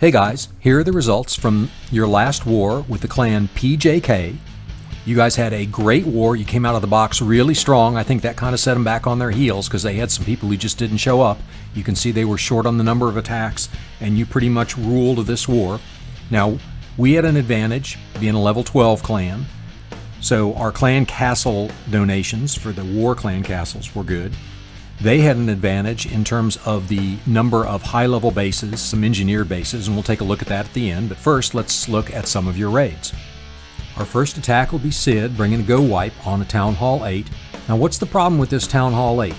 Hey guys, here are the results from your last war with the clan PJK. You guys had a great war. You came out of the box really strong. I think that kind of set them back on their heels because they had some people who just didn't show up. You can see they were short on the number of attacks, and you pretty much ruled this war. Now, we had an advantage being a level 12 clan, so our clan castle donations for the war clan castles were good. They had an advantage in terms of the number of high-level bases, some engineered bases, and we'll take a look at that at the end. But first, let's look at some of your raids. Our first attack will be Sid bringing a gowipe on a Town Hall 8. Now, what's the problem with this Town Hall 8?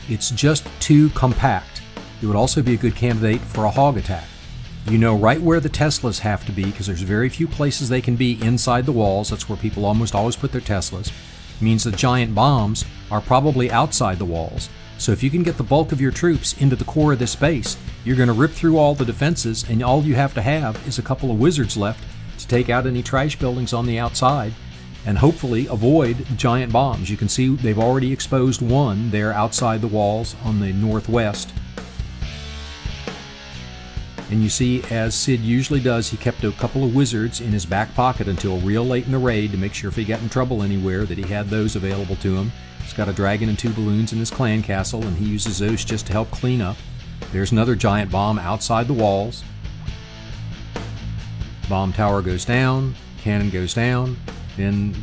It's just too compact. It would also be a good candidate for a Hog Attack. You know right where the Teslas have to be because there's very few places they can be inside the walls. That's where people almost always put their Teslas. It means the giant bombs are probably outside the walls. So if you can get the bulk of your troops into the core of this base, you're going to rip through all the defenses, and all you have to have is a couple of wizards left to take out any trash buildings on the outside and hopefully avoid giant bombs. You can see they've already exposed one there outside the walls on the northwest. And you see, as Sid usually does, he kept a couple of wizards in his back pocket until real late in the raid to make sure if he got in trouble anywhere that he had those available to him. He's got a dragon and 2 balloons in his clan castle, and he uses those just to help clean up. There's another giant bomb outside the walls. Bomb tower goes down, cannon goes down, then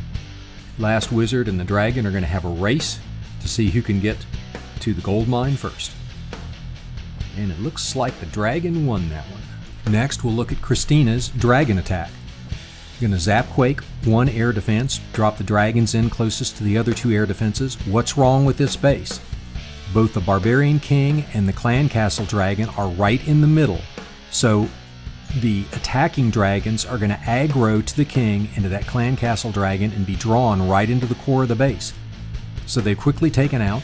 last wizard and the dragon are going to have a race to see who can get to the gold mine first. And it looks like the dragon won that one. Next, we'll look at Christina's dragon attack. You're going to zap quake, 1 air defense, drop the dragons in closest to the other 2 air defenses. What's wrong with this base? Both the Barbarian King and the Clan Castle Dragon are right in the middle. So the attacking dragons are going to aggro to the king into that Clan Castle Dragon and be drawn right into the core of the base. So they've quickly taken out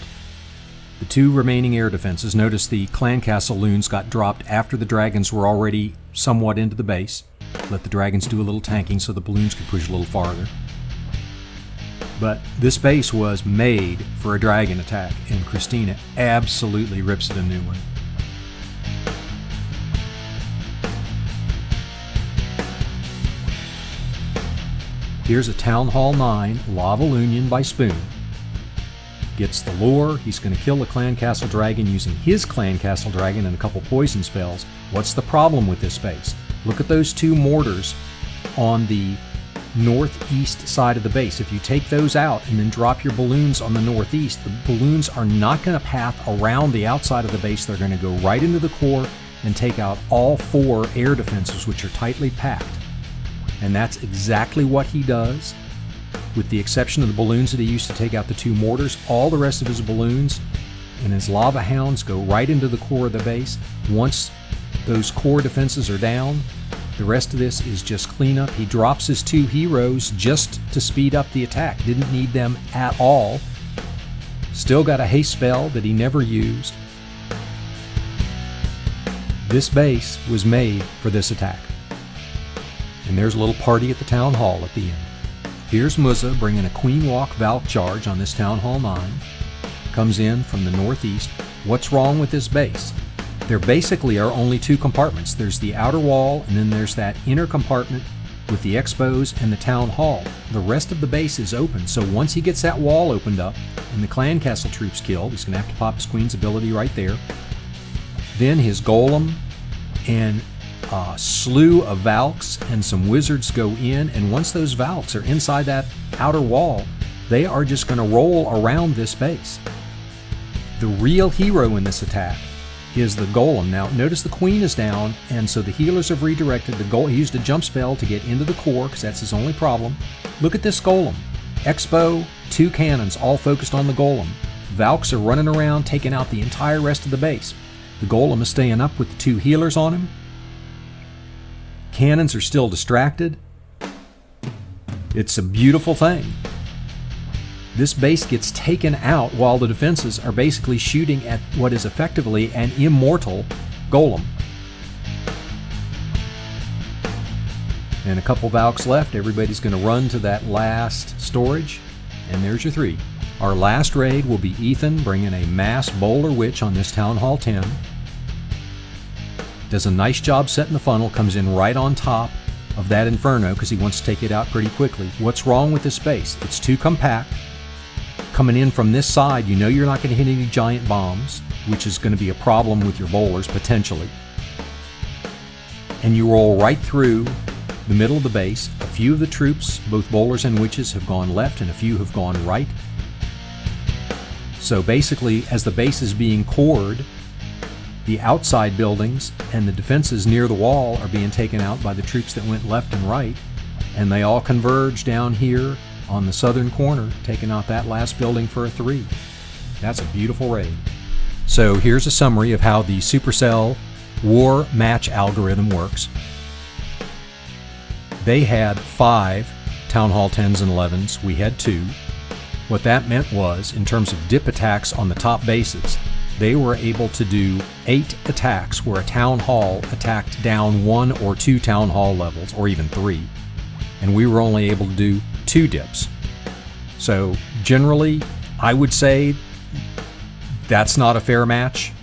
the 2 remaining air defenses. Notice the Clan Castle loons got dropped after the dragons were already somewhat into the base. Let the dragons do a little tanking so the balloons could push a little farther. But this base was made for a dragon attack, and Christina absolutely rips it a new one. Here's a Town Hall 9 Lavaloonion by Spoon. Gets the lore. He's going to kill the Clan Castle Dragon using his Clan Castle Dragon and a couple poison spells. What's the problem with this base? Look at those 2 mortars on the northeast side of the base. If you take those out and then drop your balloons on the northeast, the balloons are not going to path around the outside of the base. They're going to go right into the core and take out all 4 air defenses, which are tightly packed. And that's exactly what he does. With the exception of the balloons that he used to take out the 2 mortars, all the rest of his balloons and his lava hounds go right into the core of the base. Once those core defenses are down, the rest of this is just cleanup. He drops his 2 heroes just to speed up the attack. Didn't need them at all. Still got a haste spell that he never used. This base was made for this attack. And there's a little party at the Town Hall at the end. Here's Muza bringing a Queen walk-valk charge on this Town Hall 9. Comes in from the northeast. What's wrong with this base? There basically are only 2 compartments. There's the outer wall, and then there's that inner compartment with the expos and the Town Hall. The rest of the base is open, so once he gets that wall opened up and the Clan Castle troops killed, he's going to have to pop his Queen's ability right there. Then his golem and a slew of valks and some wizards go in, and once those valks are inside that outer wall, they are just going to roll around this base. The real hero in this attack is the golem. Now notice the queen is down, and so the healers have redirected the golem. He used a jump spell to get into the core because that's his only problem. Look at this golem. Expo, 2 cannons all focused on the golem. Valks are running around taking out the entire rest of the base. The golem is staying up with the 2 healers on him. Cannons are still distracted. It's a beautiful thing. This base gets taken out while the defenses are basically shooting at what is effectively an immortal golem. And a couple Valks left. Everybody's going to run to that last storage. And there's your 3. Our last raid will be Ethan bringing a mass Boulder Witch on this Town Hall 10. does a nice job setting the funnel, comes in right on top of that Inferno because he wants to take it out pretty quickly. What's wrong with this base? It's too compact. Coming in from this side, you know you're not going to hit any giant bombs, which is going to be a problem with your bowlers potentially. And you roll right through the middle of the base. A few of the troops, both bowlers and witches, have gone left and a few have gone right. So basically, as the base is being cored, the outside buildings and the defenses near the wall are being taken out by the troops that went left and right, and they all converge down here on the southern corner, taking out that last building for a 3. That's a beautiful raid. So here's a summary of how the Supercell war match algorithm works. They had 5 Town Hall 10s and 11s. We had 2. What that meant was, in terms of dip attacks on the top bases, they were able to do 8 attacks where a Town Hall attacked down 1 or 2 Town Hall levels, or even 3. And we were only able to do 2 dips. So generally, I would say that's not a fair match.